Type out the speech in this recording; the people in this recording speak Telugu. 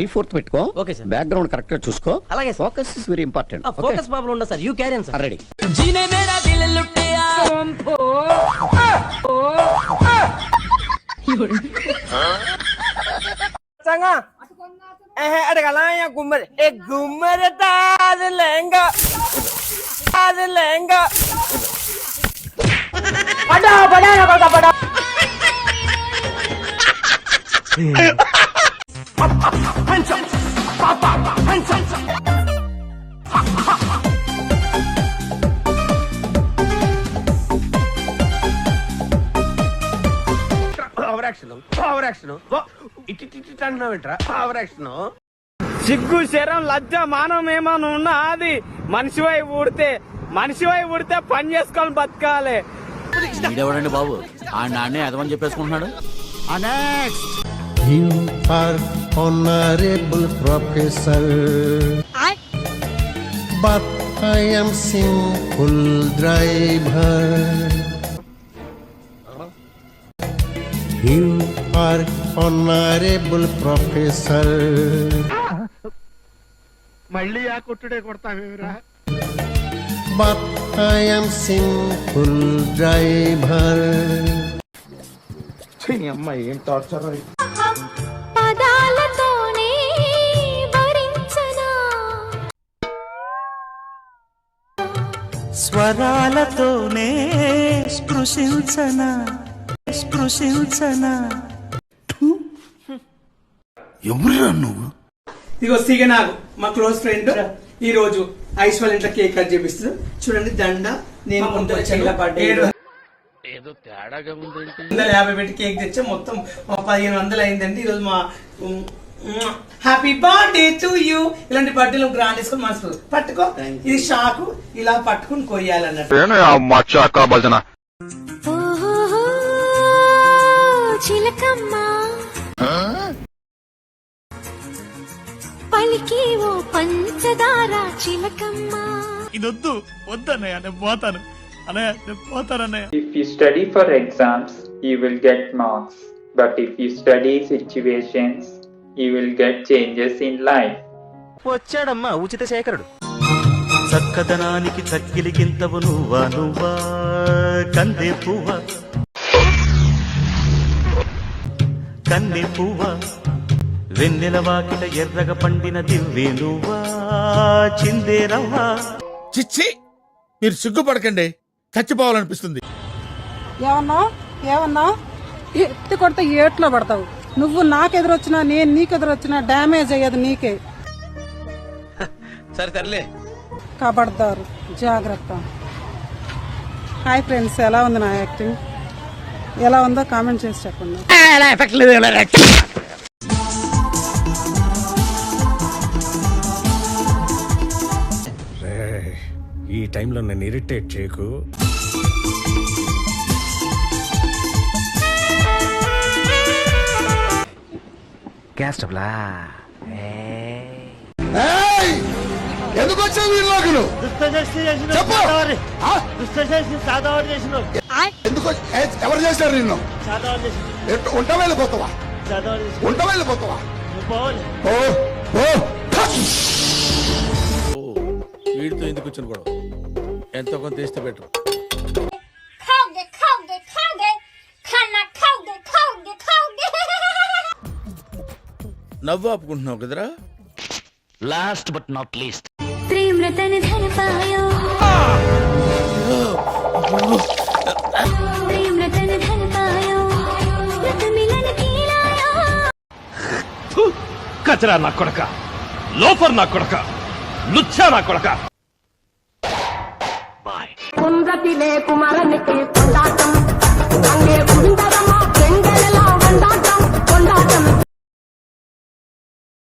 3/4 పెట్టుకో. Okay sir. బ్యాక్గ్రౌండ్ కరెక్ట్ గా చూసుకో. అలాగే sir. Focus is very important. Focus problem ఉండదు sir. You carry on sir. Ready. జీనే మేరా దిల్ లుట్టియా संगा अड़गला या घूमर एक घूमर ताज लहंगा बड़ा बड़ा ना बड़ा बड़ा సిగ్గు శరం లజ్జ మానం ఏమన్నా ఉన్నా అది మనిషివై ఊడితే పని చేసుకొని బతకాలి. వీడెవడండి బాబు ఆ నాన్నే అదమని చెప్పేసుకుంటున్నాడు. You are honorable professor, but I am simple driver. You are honorable professor, మళ్ళీ ఆ కొట్టుడే కొడతావేరా. but I am simple driver. అమ్మాయి ఏం టార్చర్. పదాలతోనే భరించనా, స్వరాలతోనే స్పృశించనా. ఎవరురా నువ్వు? ఇదిగో సిగనాగు మా క్లోజ్ ఫ్రెండ్ ఈ రోజు ఐశ్వర్య ఇంట్లో కేక్ కట్ చేపిస్తుంది. చూడండి దండ నేను 750 పెట్టి కేక్ తెచ్చా. మొత్తం 1500 అయిందండి. ఈరోజు మా హ్యాపీ బర్త్డే టు యూ. ఇలాంటి బర్త్డేలు గ్రాండ్ చేసుకుని మనసు పట్టుకో. ఇది షాకు ఇలా పట్టుకుని కొయ్యాలన్నట్టు. ఓహో చిలకమ్మ పలికి ఓ పంచదార చిలకమ్మ. ఇదొద్దు వద్దన్నయ్య, నేను పోతాను అన్నయ్య, నేను పోతానన్నయ్య. If you study for exams, you will get marks. But if you study situations, you will get changes in life. వచ్చాడమ్మా ఉచిత శేఖరుడు. చక్కదనానికి చక్కిలికింతవు నువ్వా కందే పువ్వా వెన్నెల వాకిట ఎర్రగ పండిన దివ్వే నువ్వా చిందేరవ్వా. చిచ్చి మీరు సిగ్గుపడకండి, చచ్చిపోవాలనిపిస్తుంది. ఏమన్నా ఎత్తి కొడితే ఏట్లో పడతావు. నువ్వు నాకెదురొచ్చినా నేను నీకెదురొచ్చినా డ్యామేజ్ అయ్యేది నీకే. సరే సర్లే. కబడ్దారు, జాగ్రత్త. హాయ్ ఫ్రెండ్స్, ఎలా ఉంది నా యాక్టింగ్? ఎలా ఉందో కామెంట్ చేసి చెప్పండి. ఈ టైంలో నన్ను ఇరిటేట్ చేయకు. ఎందుకు వచ్చావు వీళ్ళకి? ఎందుకు ఎవరు చేశారు నిన్ను? ఉంటా వెళ్ళిపోతావా? వీడితో ఎందుకు వచ్చిన కూడా ఎంతో కొంత తీస్తే బెటర్. నవ్వు ఆపుకుంటున్నావు కదరా. Last but not least. ప్రేమరతన ధనపాయో ప్రేమరతన ధనపాయో రత మిలన కీలాయో. కచరా నా కొడక, లోఫర్ నా కొడక, లుచ్చా నా కొడక. కుందతిలే కుమారనికి కొండాటం అంగే కుందరమా పెండలలా వండాటం.